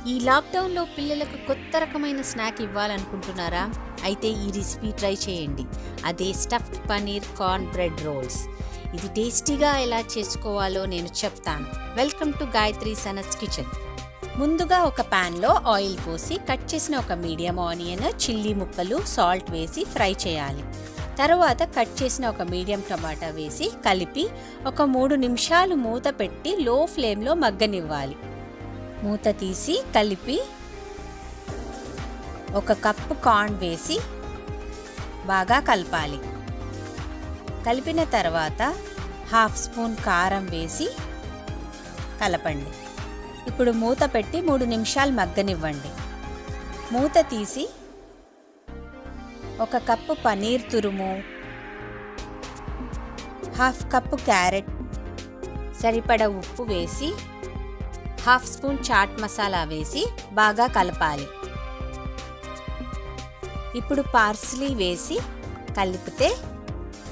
ఈ లాక్డౌన్లో పిల్లలకు కొత్త రకమైన స్నాక్ ఇవ్వాలనుకుంటున్నారా? అయితే ఈ రెసిపీ ట్రై చేయండి. అదే stuffed paneer corn bread rolls. ఇది టేస్టీగా ఎలా చేసుకోవాలో నేను చెప్తాను. వెల్కమ్ టు గాయత్రి సనస్ కిచెన్. ముందుగా ఒక ప్యాన్లో ఆయిల్ పోసి కట్ చేసిన ఒక మీడియం ఆనియన్, చిల్లీ ముక్కలు, సాల్ట్ వేసి ఫ్రై చేయాలి. తర్వాత కట్ చేసిన ఒక మీడియం టమాటా వేసి కలిపి ఒక 3 నిమిషాలు మూత పెట్టి లో ఫ్లేమ్లో మగ్గనివ్వాలి. మూత తీసి కలిపి ఒక కప్పు కార్న్ వేసి బాగా కలపాలి. కలిపిన తర్వాత 1/2 స్పూన్ కారం వేసి కలపండి. ఇప్పుడు మూత పెట్టి 3 నిమిషాలు మగ్గనివ్వండి. మూత తీసి ఒక కప్పు పనీర్ తురుము, 1/2 కప్పు క్యారెట్, సరిపడ ఉప్పు వేసి 1/2 స్పూన్ చాట్ మసాలా వేసి బాగా కలపాలి. ఇప్పుడు పార్స్లీ వేసి కలిపితే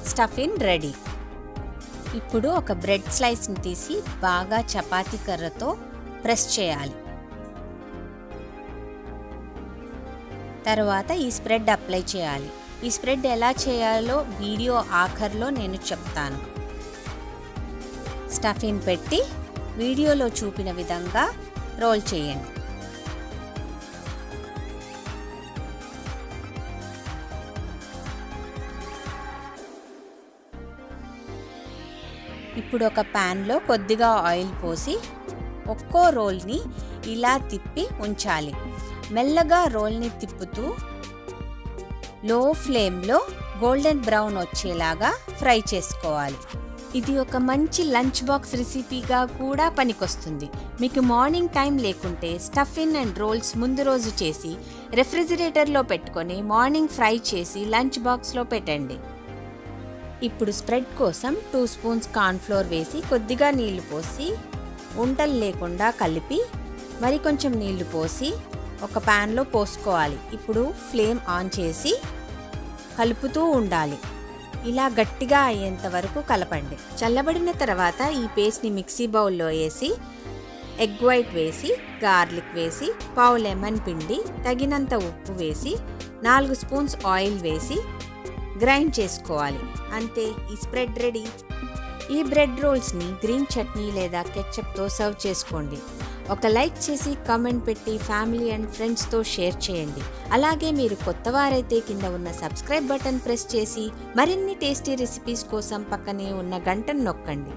స్టఫింగ్ రెడీ. ఇప్పుడు ఒక బ్రెడ్ స్లైస్ని తీసి బాగా చపాతీ కర్రతో ప్రెస్ చేయాలి. తర్వాత ఈ స్ప్రెడ్ అప్లై చేయాలి. ఈ స్ప్రెడ్ ఎలా చేయాలో వీడియో ఆఖర్లో నేను చెప్తాను. స్టఫింగ్ పెట్టి వీడియోలో చూపిన విధంగా రోల్ చేయండి. ఇప్పుడు ఒక ప్యాన్లో కొద్దిగా ఆయిల్ పోసి ఒక్కో రోల్ని ఇలా తిప్పి ఉంచాలి. మెల్లగా రోల్ని తిప్పుతూ లో ఫ్లేమ్లో గోల్డెన్ బ్రౌన్ వచ్చేలాగా ఫ్రై చేసుకోవాలి. ఇది ఒక మంచి లంచ్ బాక్స్ రెసిపీగా కూడా పనికొస్తుంది. మీకు మార్నింగ్ టైం లేకుంటే స్టఫింగ్ అండ్ రోల్స్ ముందు రోజు చేసి రెఫ్రిజిరేటర్లో పెట్టుకొని మార్నింగ్ ఫ్రై చేసి లంచ్ బాక్స్లో పెట్టండి. ఇప్పుడు స్ప్రెడ్ కోసం 2 స్పూన్స్ కార్న్ఫ్లోర్ వేసి కొద్దిగా నీళ్లు పోసి ఉంటలు లేకుండా కలిపి మరి కొంచెం నీళ్లు పోసి ఒక ప్యాన్లో పోసుకోవాలి. ఇప్పుడు ఫ్లేమ్ ఆన్ చేసి కలుపుతూ ఉండాలి. ఇలా గట్టిగా అయ్యేంత వరకు కలపండి. చల్లబడిన తర్వాత ఈ పేస్ట్ని మిక్సీ బౌల్లో వేసి ఎగ్ వైట్ వేసి, గార్లిక్ వేసి, పావు లెమన్ పిండి, తగినంత ఉప్పు వేసి 4 స్పూన్స్ ఆయిల్ వేసి గ్రైండ్ చేసుకోవాలి. అంతే, ఈ స్ప్రెడ్ రెడీ. ఈ బ్రెడ్ రోల్స్ని గ్రీన్ చట్నీ లేదా కెచప్తో సర్వ్ చేసుకోండి. ఒక లైక్ చేసి కామెంట్ పెట్టి ఫ్యామిలీ అండ్ ఫ్రెండ్స్తో షేర్ చేయండి. అలాగే మీరు కొత్తవారైతే కింద ఉన్న సబ్స్క్రైబ్ బటన్ ప్రెస్ చేసి మరిన్ని టేస్టీ రెసిపీస్ కోసం పక్కనే ఉన్న గంటను నొక్కండి.